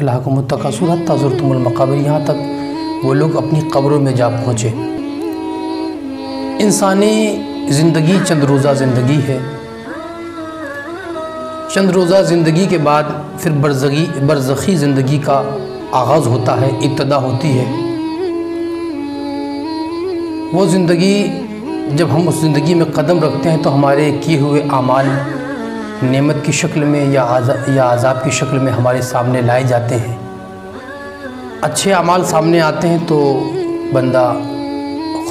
अलहाकुम तकासुर हत्ता ज़ुरतुमुल मक़ाबिर, यहाँ तक वो लोग अपनी कब्रों में जा पहुँचे। इंसानी ज़िंदगी चंद रोज़ा ज़िंदगी है। चंद रोज़ा ज़िंदगी के बाद फिर बरज़खी ज़िंदगी का आगाज़ होता है, इब्तदा होती है। वो ज़िंदगी जब हम उस ज़िंदगी में कदम रखते हैं तो हमारे किए हुए आमाल नेमत की शक्ल में या आज़ाब की शक्ल में हमारे सामने लाए जाते हैं। अच्छे आमाल सामने आते हैं तो बंदा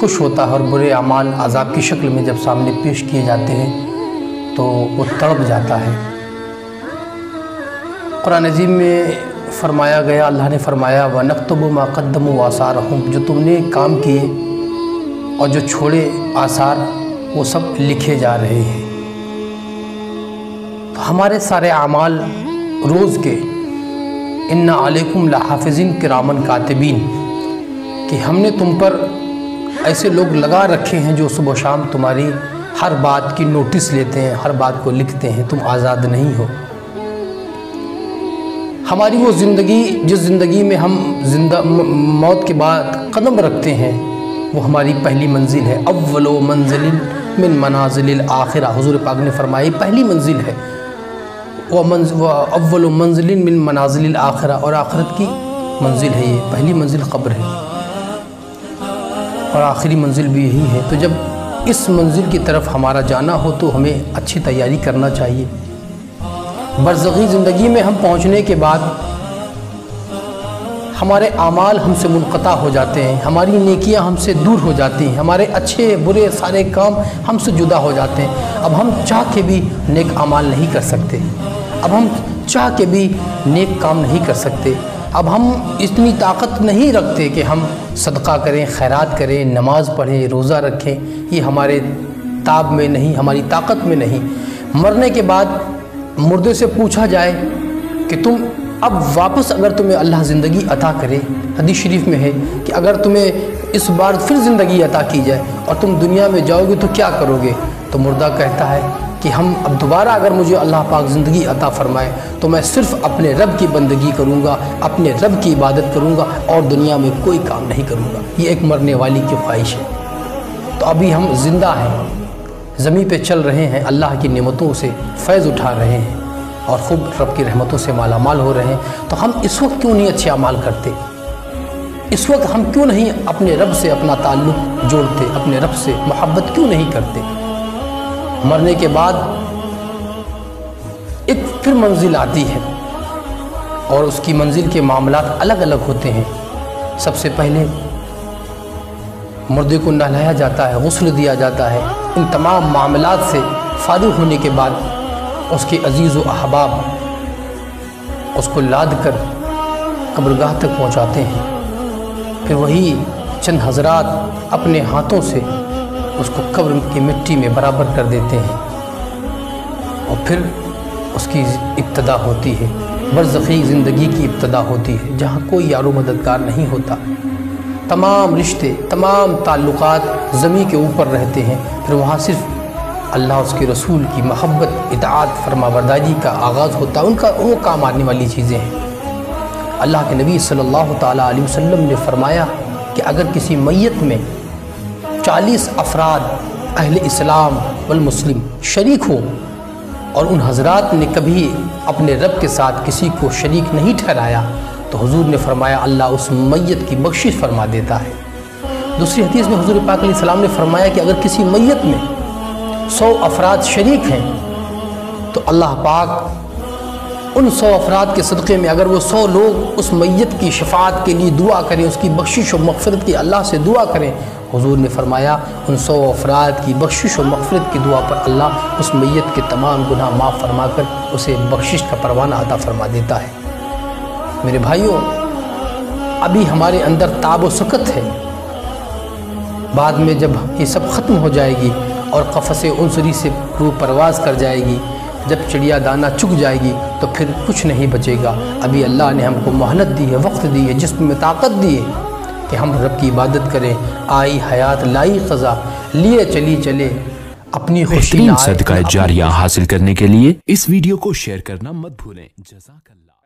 खुश होता है, और बुरे आमाल आज़ाब की शक्ल में जब सामने पेश किए जाते हैं तो वो तड़प जाता है। कुरान अज़ीम में फरमाया गया, अल्लाह ने फरमाया वनक्तुबु मा क़द्दमू व आसारहुम, जो तुमने काम किए और जो छोड़े आसार वो सब लिखे जा रहे हैं। तो हमारे सारे आमाल रोज़ के इन्ना अलैकुम लहाफ़िज़ीन किरामन कातिबीन, कि हमने तुम पर ऐसे लोग लगा रखे हैं जो सुबह शाम तुम्हारी हर बात की नोटिस लेते हैं, हर बात को लिखते हैं। तुम आज़ाद नहीं हो। हमारी वो ज़िंदगी जिस ज़िंदगी में हम मौत के बाद कदम रखते हैं वो हमारी पहली मंजिल है। अव्वलो मंजिलिन मिन मनाजिलिल आखिरा, हुज़ूर पाक ने फरमाई पहली मंजिल है वो अव्वलो मंजिलिन मिन मनाजिलिल आखिरा, और आखिरत की मंजिल है ये। पहली मंजिल कब्र है और आखिरी मंजिल भी यही है। तो जब इस मंजिल की तरफ हमारा जाना हो तो हमें अच्छी तैयारी करना चाहिए। बरज़खी ज़िंदगी में हम पहुँचने के बाद हमारे आमाल हमसे मुनक़ता हो जाते हैं, हमारी नेकियां हमसे दूर हो जाती हैं, हमारे अच्छे बुरे सारे काम हमसे जुदा हो जाते हैं। अब हम चाह के भी नेक आमाल नहीं कर सकते, अब हम चाह के भी नेक काम नहीं कर सकते। अब हम इतनी ताकत नहीं रखते कि हम सदका करें, खैरात करें, नमाज़ पढ़ें, रोज़ा रखें। ये हमारे ताब में नहीं, हमारी ताकत में नहीं। मरने के बाद मुर्दे से पूछा जाए कि तुम अब वापस अगर तुम्हें अल्लाह ज़िंदगी अता करे, हदीस शरीफ में है कि अगर तुम्हें इस बार फिर ज़िंदगी अता की जाए और तुम दुनिया में जाओगे तो क्या करोगे? तो मुर्दा कहता है कि हम अब दोबारा अगर मुझे अल्लाह पाक ज़िंदगी अता फ़रमाए तो मैं सिर्फ़ अपने रब की बंदगी करूँगा, अपने रब की इबादत करूँगा और दुनिया में कोई काम नहीं करूँगा। ये एक मरने वाली की ख्वाहिश है। तो अभी हम ज़िंदा हैं, ज़मीन पे चल रहे हैं, अल्लाह की नेमतों से फ़ैज़ उठा रहे हैं और ख़ुद रब की रहमतों से मालामाल हो रहे हैं। तो हम इस वक्त क्यों नहीं अच्छे अमाल करते? इस वक्त हम क्यों नहीं अपने रब से अपना ताल्लुक़ जोड़ते, अपने रब से मोहब्बत क्यों नहीं करते? मरने के बाद एक फिर मंजिल आती है और उसकी मंजिल के मामलात अलग अलग होते हैं। सबसे पहले मुर्दे को नहलाया जाता है, गुस्ल दिया जाता है। इन तमाम मामलात से फारिग होने के बाद उसके अजीज़ व अहबाब उसको लाद कर कब्रगाह तक पहुँचाते हैं। फिर वही चंद हज़रात अपने हाथों से उसको कब्र की मिट्टी में बराबर कर देते हैं और फिर उसकी इब्तदा होती है, बरज़खी ज़िंदगी की इब्तदा होती है, जहाँ कोई यारो मददगार नहीं होता। तमाम रिश्ते, तमाम ताल्लुकात ज़मीन के ऊपर रहते हैं। फिर वहाँ सिर्फ़ अल्लाह उसके रसूल की मोहब्बत, इताअत, फरमाबरदारी का आगाज़ होता है। उनका वो काम आने वाली चीज़ें हैं। अल्लाह के नबी सल्लल्लाहु ताला अलैहि वसल्लम ने फरमाया कि अगर किसी मैयत में 40 अफराद अहले इस्लाम वल मुस्लिम शरीक हो और उन हज़रात ने कभी अपने रब के साथ किसी को शरीक नहीं ठहराया तो हुजूर ने फरमाया अल्लाह उस मैयत की बख्शिश फरमा देता है। दूसरी हदीस में हुजूर पाक अलैहि सलाम ने फरमाया कि अगर किसी मैयत में 100 अफराद शरीक हैं तो अल्लाह पाक उन 100 अफराद के सदक़े में अगर वो 100 लोग उस मैयत की शफ़ाअत के लिए दुआ करें, उसकी बख्शिश और मग़फ़िरत की अल्लाह से दुआ करें, हुजूर ने फरमाया उन 100 अफराद की बख्शिश और मग़फ़िरत की दुआ पर अल्लाह उस मैयत के तमाम गुनाह माफ़ फरमा कर उसे बख्शिश का परवाना अता फरमा देता है। मेरे भाइयों, अभी हमारे अंदर ताब व सुकत है। बाद में जब ये सब ख़त्म हो जाएगी और क़फ़स उन्सरी से रूह परवाज़ कर जाएगी, जब चिड़िया दाना चुग जाएगी तो फिर कुछ नहीं बचेगा। अभी अल्लाह ने हमको मोहलत दी है, वक्त दी है, जिस्म में ताकत दी है कि हम रब की इबादत करें। आई हयात लाई क़ज़ा, लिए चली चले अपनी खुशी। सदका जारिया हासिल करने के लिए इस वीडियो को शेयर करना मत भूलें। जज़ाकल्लाह।